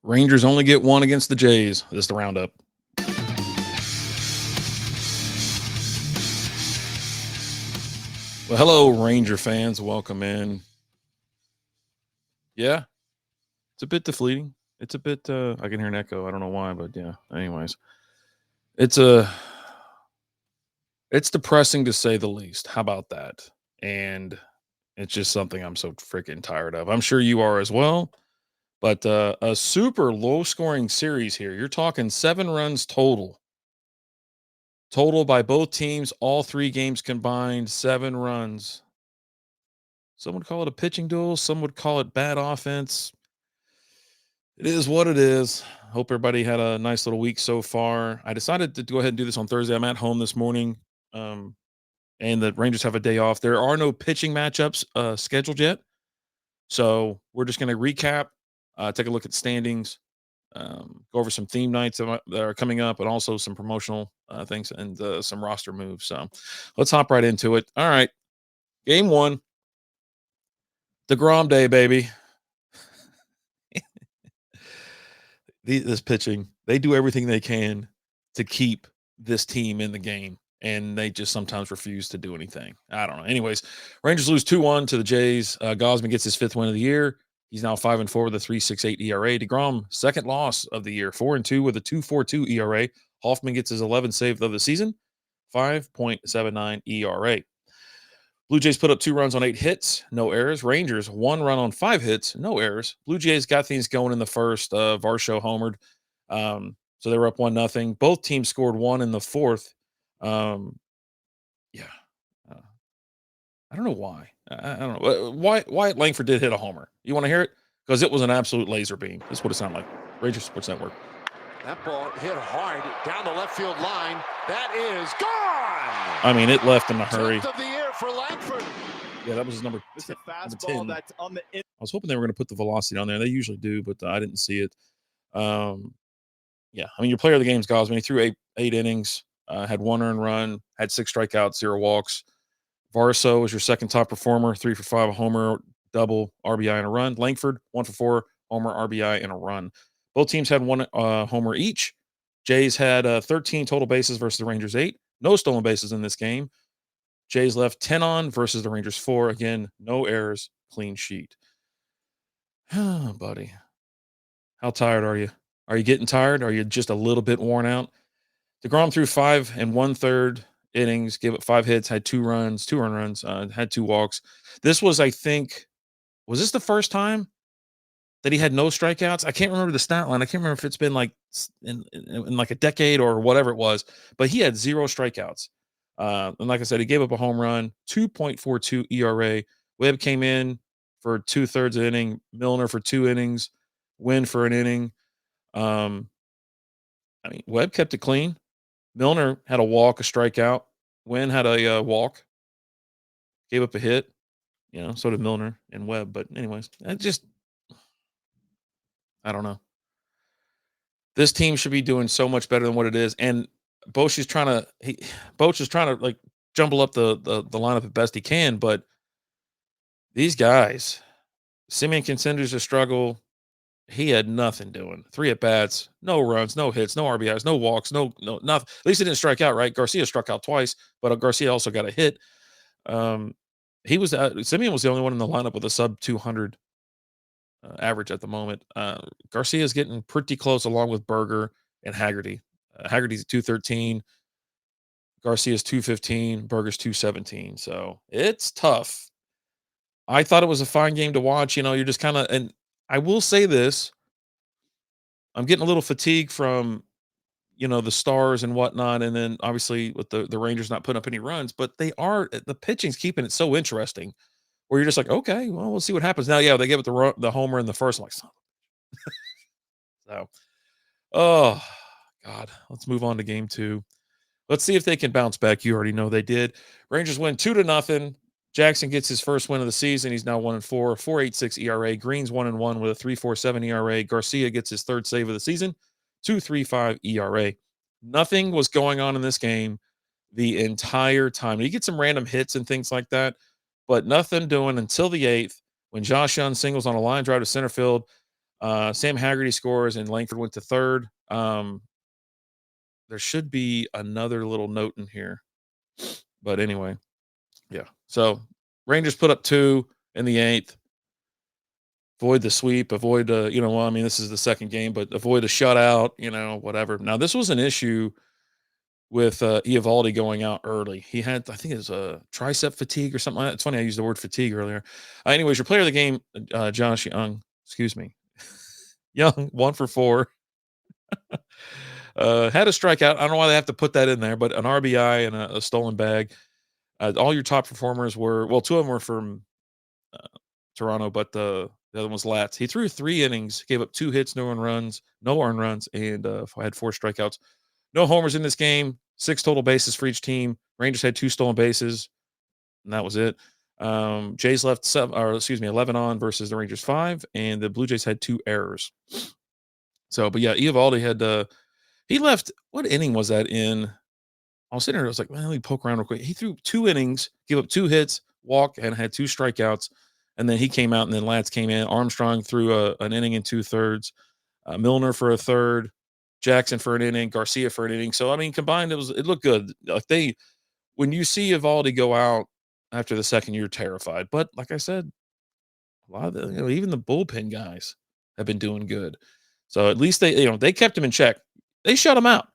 Rangers only get one against the Jays. This is the roundup. Well, hello, Ranger fans. Welcome in. Yeah, it's a bit deflating. It's a bit. I can hear an echo. I don't know why, but yeah. Anyways, it's a. It's depressing to say the least. How about that? And it's just something I'm so freaking tired of. I'm sure you are as well. But a super low scoring series here. You're talking 7 runs total. Total by both teams, all 3 games combined, 7 runs. Some would call it a pitching duel. Some would call it bad offense. It is what it is. Hope everybody had a nice little week so far. I decided to go ahead and do this on Thursday. I'm at home this morning, um, and the Rangers have a day off. There are no pitching matchups scheduled yet. So we're just going to recap, take a look at standings, go over some theme nights that are coming up, and also some promotional things and some roster moves. So let's hop right into it. All right. Game one, DeGrom Day, baby. This pitching, they do everything they can to keep this team in the game, and they just sometimes refuse to do anything. I don't know. Anyways, Rangers lose 2-1 to the Jays. Gosman gets his 5th win of the year. He's now 5-4 with a 3.68 ERA. DeGrom, second loss of the year, 4-2 with a 2.42 ERA. Hoffman gets his 11th save of the season, 5.79 ERA. Blue Jays put up 2 runs on 8 hits, no errors. Rangers 1 run on 5 hits, no errors. Blue Jays got things going in the first. Varsho homered, so they were up 1-0. Both teams scored 1 in the fourth. Yeah, uh, I don't know why. I don't know why. Wyatt Langford did hit a homer. You want to hear it? Because it was an absolute laser beam. That's what it sounded like. Ranger Sports Network. That ball hit hard down the left field line. That is gone. I mean, it left in a hurry. Of the year for Langford. Yeah, that was his number. It's a fastball that's on the. I was hoping they were going to put the velocity on there. They usually do, but I didn't see it. Yeah, I mean, your player of the game is Gosman. He threw eight innings, had 1 earned run, had 6 strikeouts, 0 walks. Varso was your second top performer, 3 for 5, a homer, double, RBI, and a run. Langford, 1 for 4, homer, RBI, and a run. Both teams had 1 homer each. Jays had 13 total bases versus the Rangers 8. No stolen bases in this game. Jays left 10 on versus the Rangers 4. Again, no errors, clean sheet. Buddy, how tired are you? Are you getting tired? Are you just a little bit worn out? DeGrom threw 5 1/3 innings, gave up 5 hits, had 2 runs, 2 earned runs, had 2 walks. This was, I think, was this the first time that he had no strikeouts? I can't remember the stat line. I can't remember if it's been like in like a decade or whatever it was, but he had 0 strikeouts. And like I said, he gave up a home run, 2.42 ERA. Webb came in for 2/3 of inning, Milner for 2 innings, Wynn for an inning. I mean, Webb kept it clean. Milner had a walk, a strikeout. Wynn had a walk, gave up a hit. So did Milner and Webb. But anyways, I don't know. This team should be doing so much better than what it is. And Boch is trying to like jumble up the lineup as best he can. But these guys, Simeon continues to struggle. He had nothing doing. 3 at bats, no runs, no hits, no RBIs, no walks, no nothing. At least he didn't strike out, right? Garcia struck out twice, but Garcia also got a hit. Simeon was the only one in the lineup with a sub 200 average at the moment. Garcia is getting pretty close, along with Berger and Haggerty. Haggerty's at 213, Garcia's 215, Berger's 217. So it's tough. I thought it was a fine game to watch. You're just kind of, and I will say this, I'm getting a little fatigued from, the stars and whatnot. And then obviously with the Rangers not putting up any runs, but the pitching's keeping it so interesting where you're just like, okay, well, we'll see what happens. Now, yeah, they gave it the homer in the first. I'm like, son so, oh, God, let's move on to game 2. Let's see if they can bounce back. You already know they did. Rangers win 2-0. Jackson gets his first win of the season. He's now 1-4, 4.86 ERA. Green's 1-1 with a 3.47 ERA. Garcia gets his 3rd save of the season, 2.35 ERA. Nothing was going on in this game the entire time. You get some random hits and things like that, but nothing doing until the 8th when Josh Young singles on a line drive to center field. Sam Haggerty scores, and Langford went to third. There should be another little note in here, but anyway, yeah. So Rangers put up 2 in the 8th. Avoid the sweep, avoid, well, I mean, this is the second game, but avoid a shutout, whatever. Now, this was an issue with Eovaldi going out early. He had, I think it was a tricep fatigue or something like that. It's funny I used the word fatigue earlier. Anyways, your player of the game, Josh Young, excuse me, Young, 1 for 4. Had a strikeout. I don't know why they have to put that in there, but an RBI and a stolen bag. All your top performers were, well, 2 of them were from Toronto, but the other one's Latz. He threw 3 innings, gave up 2 hits, no earned runs, and had 4 strikeouts. No homers in this game. 6 total bases for each team. Rangers had 2 stolen bases, and that was it. Jays left 11 on versus the Rangers 5, and the Blue Jays had 2 errors. So, but yeah, Eovaldi had he left. What inning was that in? I was sitting there. I was like, well, let me poke around real quick. He threw 2 innings, gave up 2 hits, walk, and had 2 strikeouts. And then he came out, and then Latz came in. Armstrong threw an inning and 2/3. Milner for a third. Jackson for an inning. Garcia for an inning. So I mean, combined, it looked good. Like when you see Evaldi go out after the second, you're terrified. But like I said, a lot of even the bullpen guys have been doing good. So at least they kept him in check. They shut him out.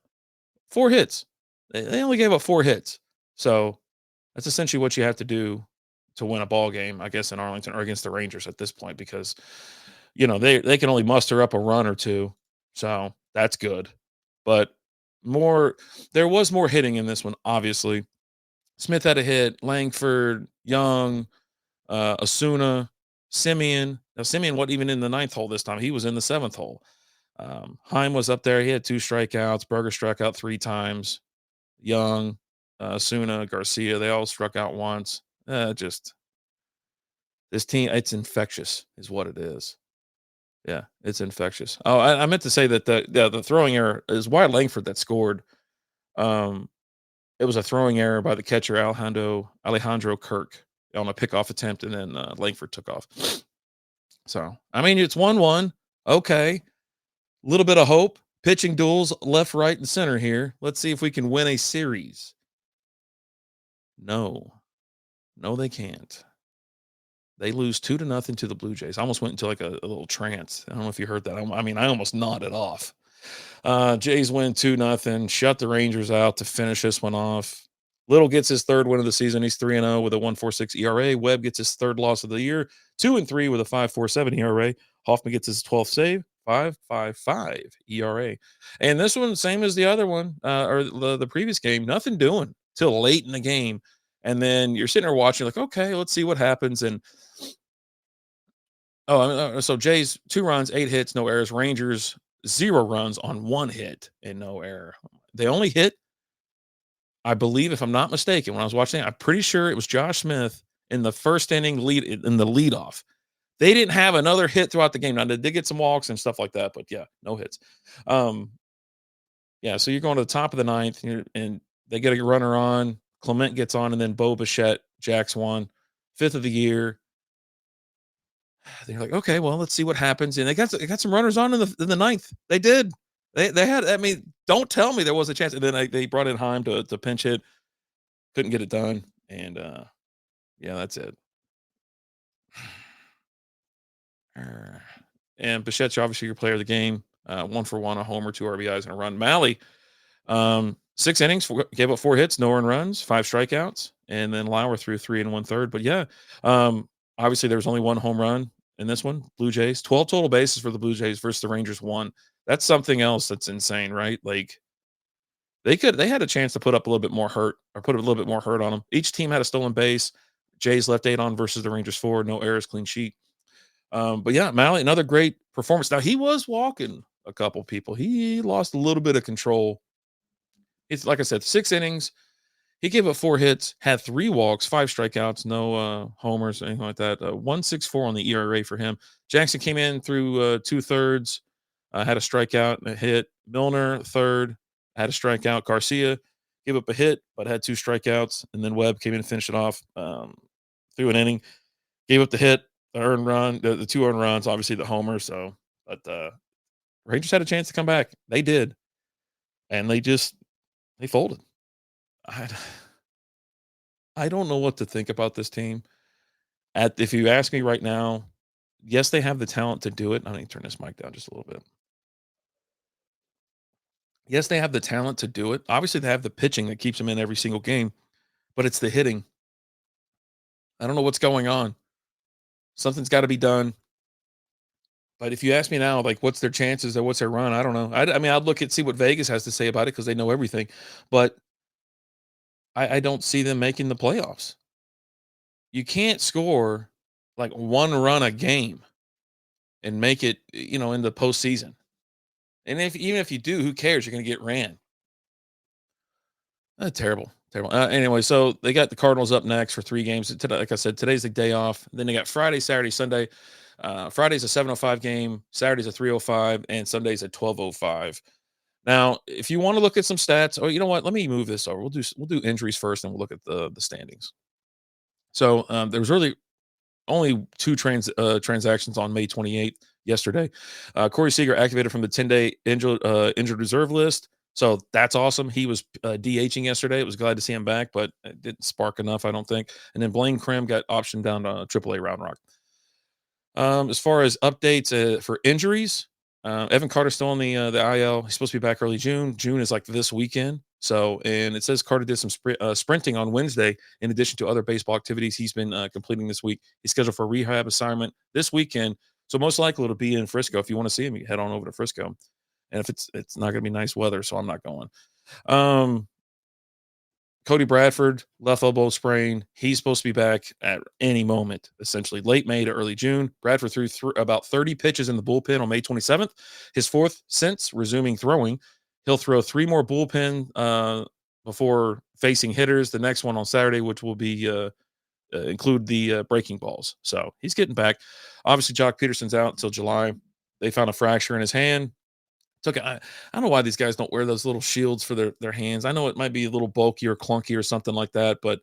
4 hits. They only gave up 4 hits. So that's essentially what you have to do to win a ball game, I guess, in Arlington or against the Rangers at this point, because they can only muster up a run or 2. So that's good. But there was more hitting in this one, obviously. Smith had a hit, Langford, Young, Osuna, Simeon. Now Simeon wasn't even in the 9th hole this time. He was in the 7th hole. Heim was up there. He had 2 strikeouts. Berger struck out 3 times. Young, Osuna, Garcia, they all struck out once. Just this team, it's infectious, is what it is. Yeah, it's infectious. Oh, I meant to say that the throwing error is Wyatt Langford that scored. Um, it was a throwing error by the catcher Alejandro Kirk on a pickoff attempt, and then Langford took off. So I mean, it's 1-1. Okay, a little bit of hope. Pitching duels left, right, and center here. Let's see if we can win a series. No, they can't. They lose 2-0 to the Blue Jays. I almost went into like a little trance. I don't know if you heard that. I almost nodded off. Jays win 2-0. Shut the Rangers out to finish this one off. Little gets his 3rd win of the season. He's 3-0 with a 1.46 ERA. Webb gets his 3rd loss of the year, 2-3 with a 5.47 ERA. Hoffman gets his 12th save, 5.55 ERA. And this one, same as the other one, or the previous game, nothing doing till late in the game. And then you're sitting there watching, like, okay, let's see what happens. And so Jays 2 runs, 8 hits, no errors. Rangers 0 runs on 1 hit and no error. They only hit, I believe, if I'm not mistaken, when I was watching, I'm pretty sure it was Josh Smith in the first inning in the leadoff. They didn't have another hit throughout the game. Now they did get some walks and stuff like that, but yeah, no hits. Yeah, so you're going to the top of the 9th, and they get a runner on. Clement gets on, and then Bo Bichette jacks 1, 5th of the year. They're like, okay, well, let's see what happens. And they got some runners on in the 9th. They did. They had. I mean, don't tell me there was a chance. And then they brought in Heim to pinch hit. Couldn't get it done. And yeah, that's it. And Bichette's obviously your player of the game. 1 for 1, a homer, 2 RBIs, and a run. Malley, 6 innings, gave up 4 hits, no earned runs, 5 strikeouts, and then Lauer threw 3 1/3. But yeah, obviously there was only 1 home run in this one. Blue Jays, 12 total bases for the Blue Jays versus the Rangers 1. That's something else that's insane, right? Like they had a chance to put up a little bit more hurt or put a little bit more hurt on them. Each team had a stolen base. Jays left 8 on versus the Rangers 4, no errors, clean sheet. But yeah, Malley, another great performance. Now he was walking a couple people. He lost a little bit of control. It's like I said, 6 innings. He gave up 4 hits, had 3 walks, 5 strikeouts, no homers, anything like that. 1.64 on the ERA for him. Jackson came in through 2/3, had a strikeout and a hit. Milner, 3rd, had a strikeout. Garcia gave up a hit, but had 2 strikeouts. And then Webb came in and finished it off through an inning. Gave up the hit, the earned run, the 2 earned runs, obviously the homer. So, But Rangers had a chance to come back. They did, and they folded. I I don't know what to think about this team. If you ask me right now, yes, they have the talent to do it. I need to turn this mic down just a little bit. Yes, they have the talent to do it. Obviously, they have the pitching that keeps them in every single game, but it's the hitting. I don't know what's going on. Something's got to be done. But if you ask me now, like, what's their chances or what's their run? I don't know. I mean, I'd look at see what Vegas has to say about it because they know everything. But I don't see them making the playoffs. You can't score like one run a game and make it, in the postseason. And even if you do, who cares? You're going to get ran. Terrible, terrible. Anyway, so they got the Cardinals up next for 3 games. Today, like I said, today's the day off. Then they got Friday, Saturday, Sunday. Friday's a 7:05 game. Saturday's a 3:05, and Sunday's a 12:05. Now, if you want to look at some stats, you know what? Let me move this over. We'll do injuries first, and we'll look at the standings. So there was really only 2 transactions on May 28th yesterday. Corey Seager activated from the 10-day injured reserve list. So that's awesome. He was DHing yesterday. It was glad to see him back, but it didn't spark enough, I don't think. And then Blaine Krim got optioned down to AAA Round Rock. As far as updates for injuries, Evan Carter's still on the IL. He's supposed to be back early June. June is like this weekend. So, and it says Carter did some sprinting on Wednesday in addition to other baseball activities he's been completing this week. He's scheduled for a rehab assignment this weekend. So most likely it'll be in Frisco. If you want to see him, you head on over to Frisco. And if it's not going to be nice weather, so I'm not going. Cody Bradford, left elbow sprain. He's supposed to be back at any moment, essentially late May to early June. Bradford threw about 30 pitches in the bullpen on May 27th, his 4th since resuming throwing. He'll throw 3 more bullpen before facing hitters. The next one on Saturday, which will be include the breaking balls. So he's getting back. Obviously, Jock Peterson's out until July. They found a fracture in his hand. I don't know why these guys don't wear those little shields for their hands. I know it might be a little bulky or clunky or something like that, but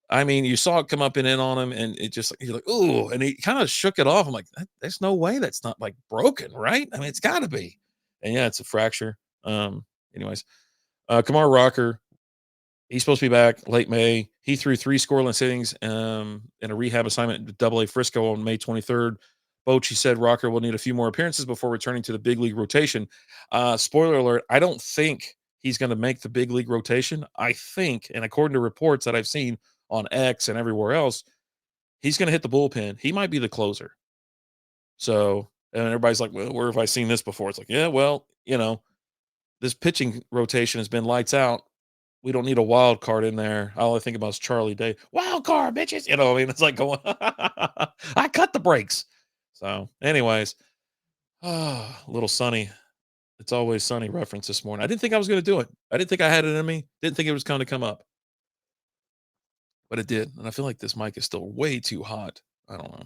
I mean, you saw it come up and in on him, and it just you're like, "Ooh," and he kind of shook it off. I'm like, "There's no way that's not like broken, right? I mean, it's got to be." And yeah, it's a fracture. Anyways, Kamar Rocker, he's supposed to be back late May. He threw 3 scoreless innings in a rehab assignment at AA Frisco on May 23rd. Bochy said Rocker will need a few more appearances before returning to the big league rotation. Spoiler alert, I don't think he's going to make the big league rotation. I think, and according to reports that I've seen on X and everywhere else, he's going to hit the bullpen. He might be the closer. So, and everybody's like, well, where have I seen this before? It's like, yeah, well, this pitching rotation has been lights out. We don't need a wild card in there. All I think about is Charlie Day. Wild card, bitches. I mean, it's like going, I cut the brakes. So, anyways, a little sunny. It's always sunny reference this morning. I didn't think I was going to do it. I didn't think I had it in me. Didn't think it was going to come up, but it did. And I feel like this mic is still way too hot. I don't know.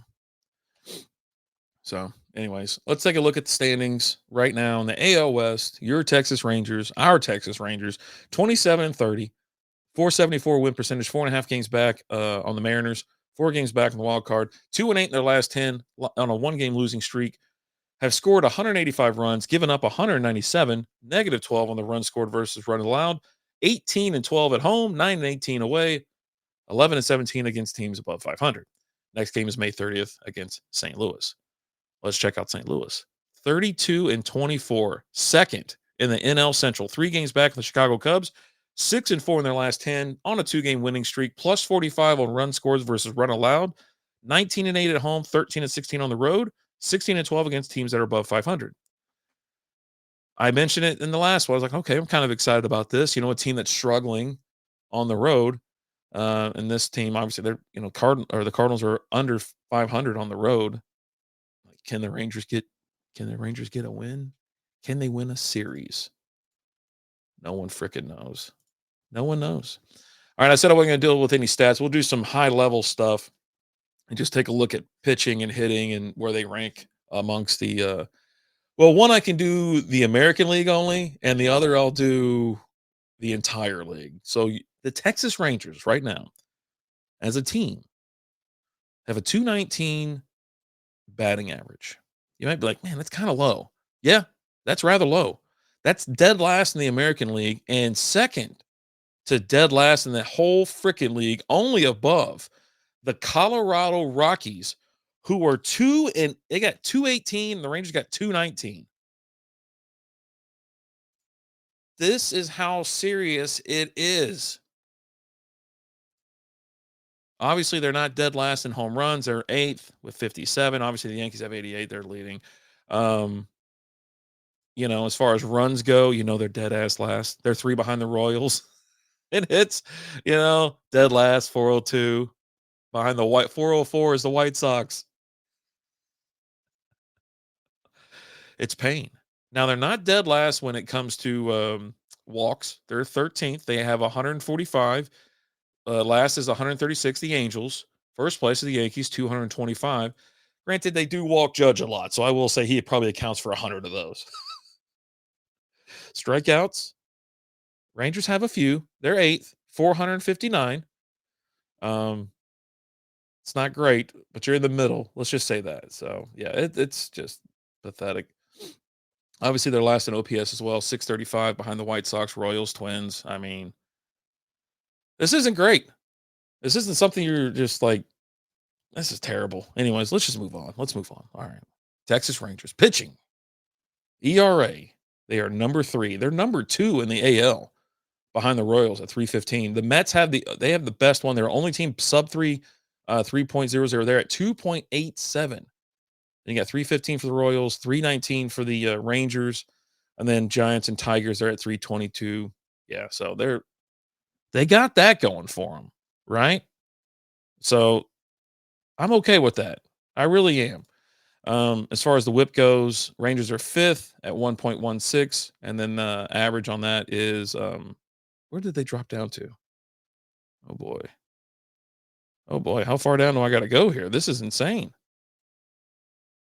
So, anyways, let's take a look at the standings right now in the AL West. Our Texas Rangers, 27-30, 474 win percentage, 4.5 games back on the Mariners, 4 games back on the wild card, 2-8 in their last 10 on a 1-game losing streak. Have scored 185 runs, given up 197, negative 12 on the run scored versus run allowed, 18-12 at home, 9-18 away, 11-17 against teams above 500. Next game is May 30th against St. Louis. Let's check out St. Louis. 32-24, second in the NL Central. 3 games back in the Chicago Cubs, 6-4 in their last 10 on a 2-game winning streak, plus 45 on run scores versus run allowed, 19-8 at home, 13-16 on the road, 16-12 against teams that are above 500. I mentioned it in the last one. I was like, okay, I'm kind of excited about this. A team that's struggling on the road. And this team, obviously, they're, the Cardinals are under 500 on the road. Can the Rangers get a win? Can they win a series? No one freaking knows. No one knows. All right, I said I wasn't going to deal with any stats. We'll do some high-level stuff and just take a look at pitching and hitting and where they rank amongst the one I can do the American League only, and the other I'll do the entire league. So the Texas Rangers right now, as a team, have a 219 batting average. You might be like, man, that's kind of low. Yeah, that's rather low. That's dead last in the American League and second to dead last in the whole freaking league, only above the Colorado Rockies, who were they got 218, and the Rangers got 219. This is how serious it is. Obviously, they're not dead last in home runs. They're eighth with 57. Obviously, the Yankees have 88. They're leading. As far as runs go, they're dead ass last. They're 3 behind the Royals in hits, dead last, 402. Behind the 404 is the White Sox. It's pain. Now, they're not dead last when it comes to walks. They're 13th. They have 145. Last is 136, the Angels. First place is the Yankees, 225. Granted, they do walk Judge a lot, so I will say he probably accounts for 100 of those. Strikeouts, Rangers have a few. They're 8th, 459. It's not great, but you're in the middle. Let's just say that. So, yeah, it's just pathetic. Obviously, they're last in OPS as well, 635 behind the White Sox, Royals, Twins. I mean, this isn't great. This isn't something you're just like, this is terrible. Anyways, let's just move on. Let's move on. All right. Texas Rangers pitching. ERA. They are number 3. They're number 2 in the AL behind the Royals at 315. The Mets have the best one. They're only team sub 3, 3.00. They're at 2.87. And you got 315 for the Royals, 319 for the Rangers, and then Giants and Tigers, they're at 322. Yeah, so they got that going for them, right? So I'm okay with that. I really am. As far as the whip goes, Rangers are 5th at 1.16, and then the average on that is where did they drop down to? Oh boy. Oh boy, how far down do I got to go here? This is insane.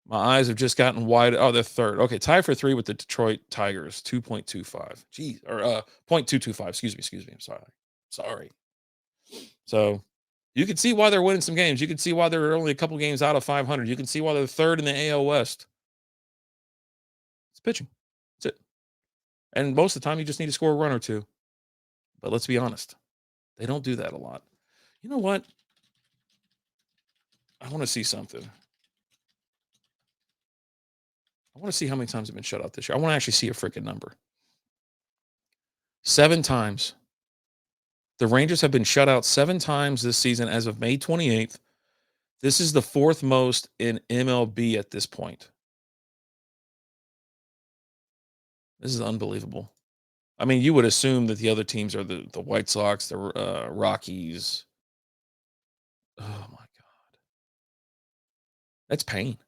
My eyes have just gotten wide. Oh, they're 3rd. Okay, tied for 3 with the Detroit Tigers, 2.25. Geez, or 0.225. Excuse me. I'm sorry. So you can see why they're winning some games. You can see why they're only a couple games out of 500. You can see why they're 3rd in the AL West. It's pitching. That's it. And most of the time, you just need to score a run or two. But let's be honest, they don't do that a lot. You know what? I want to see something. I want to see how many times they've been shut out this year. I want to actually see a freaking number. 7 times. The Rangers have been shut out 7 times this season as of May 28th. This is the 4th most in MLB at this point. This is unbelievable. I mean, you would assume that the other teams are the White Sox, the Rockies. Oh, my God. That's pain.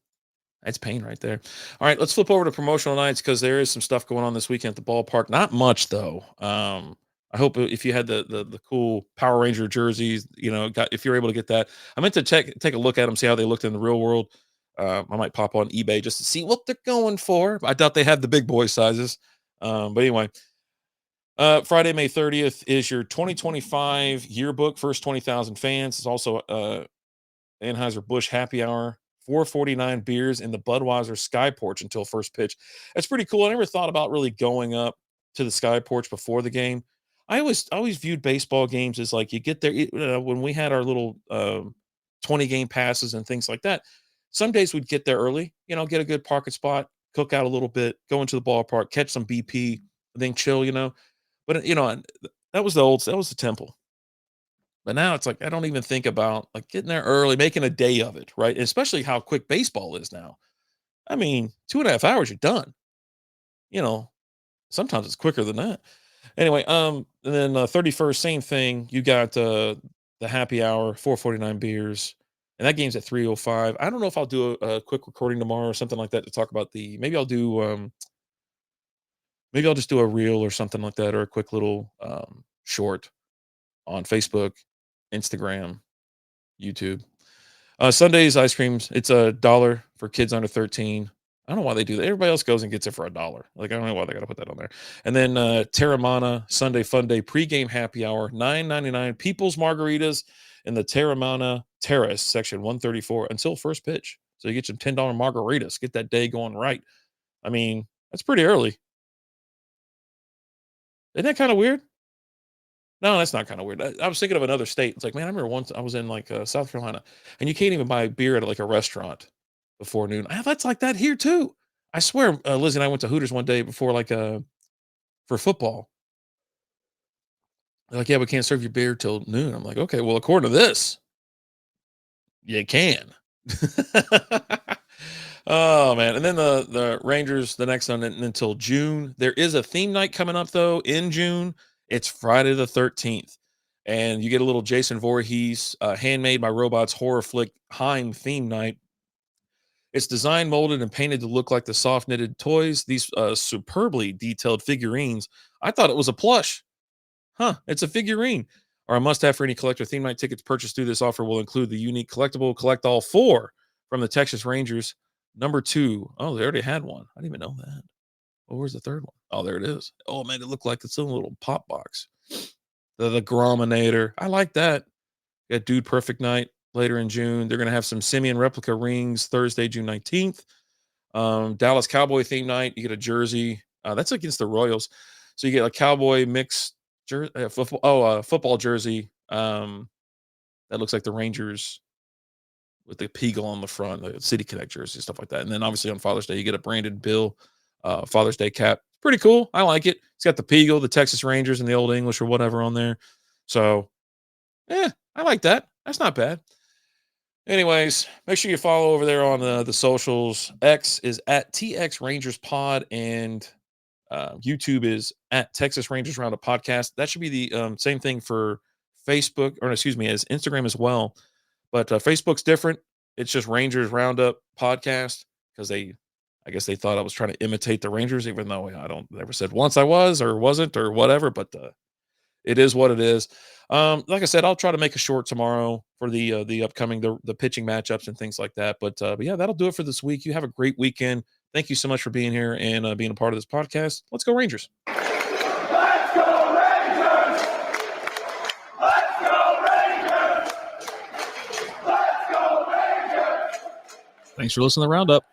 That's pain right there. All right, let's flip over to promotional nights because there is some stuff going on this weekend at the ballpark. Not much, though. I hope if you had the cool Power Ranger jerseys, if you're able to get that. I meant to take a look at them, see how they looked in the real world. I might pop on eBay just to see what they're going for. I doubt they have the big boy sizes. But anyway, Friday, May 30th is your 2025 yearbook, first 20,000 fans. It's also Anheuser-Busch happy hour, 449 beers in the Budweiser Sky Porch until first pitch. That's pretty cool. I never thought about really going up to the Sky Porch before the game. I always viewed baseball games as like you get there when we had our little 20 game passes and things like that. Some days we'd get there early, get a good parking spot, cook out a little bit, go into the ballpark, catch some BP, then chill, But that was the temple. But now it's like I don't even think about like getting there early, making a day of it, right? Especially how quick baseball is now. I mean, 2.5 hours, you're done. Sometimes it's quicker than that. Anyway, and then 31st, same thing. You got the happy hour, 449 beers, and that game's at 3:05. I don't know if I'll do a quick recording tomorrow or something like that to talk about maybe I'll just do a reel or something like that, or a quick little short on Facebook, Instagram, YouTube. Sundays ice creams. It's $1 for kids under 13. I don't know why they do that. Everybody else goes and gets it for $1. Like I don't know why they got to put that on there. And then Terramana Sunday Fun Day pregame happy hour, $9.99. People's margaritas in the Terramana Terrace section 134 until first pitch. So you get some $10 margaritas, get that day going right. I mean, that's pretty early. Isn't that kind of weird? No, that's not kind of weird. I was thinking of another state. It's like, man, I remember once I was in like South Carolina, and you can't even buy beer at like a restaurant before noon. That's like that here too. I swear, Lizzie and I went to Hooters one day before like for football. They're like, yeah, we can't serve you beer till noon. I'm like, okay, well, according to this, you can. Oh man, and then the Rangers the next one until June. There is a theme night coming up though in June. It's Friday the 13th, and you get a little Jason Voorhees handmade by robots horror flick Heim theme night. It's designed, molded, and painted to look like the soft knitted toys. These superbly detailed figurines. I thought it was a plush. Huh, it's a figurine. Or a must have for any collector. Theme night tickets purchased through this offer will include the unique collectible Collect All 4 from the Texas Rangers. Number 2. Oh, they already had one. I didn't even know that. Oh, where's the third one? Oh, there it is. Oh, man, it looked like it's in a little pop box. The Grominator. I like that. Got Dude Perfect Night later in June. They're going to have some Simeon replica rings Thursday, June 19th. Dallas Cowboy theme night. You get a jersey. That's against the Royals. So you get a Cowboy mixed football jersey. That looks like the Rangers with the Peagle on the front, the City Connect jersey, stuff like that. And then obviously on Father's Day, you get a branded Bill Father's Day cap. Pretty cool. I like it. It's got the Peagle, the Texas Rangers, and the Old English or whatever on there. So, I like that. That's not bad. Anyways, make sure you follow over there on the socials. X is at TX Rangers Pod, and YouTube is at Texas Rangers Roundup Podcast. That should be the same thing for Facebook, or excuse me, as Instagram as well. But Facebook's different. It's just Rangers Roundup Podcast because I guess they thought I was trying to imitate the Rangers, even though I don't never said once I was or wasn't or whatever. But it is what it is. Like I said, I'll try to make a short tomorrow for the upcoming the pitching matchups and things like that. But yeah, that'll do it for this week. You have a great weekend. Thank you so much for being here and being a part of this podcast. Let's go Rangers. Let's go Rangers! Let's go Rangers! Let's go Rangers! Thanks for listening to the Roundup.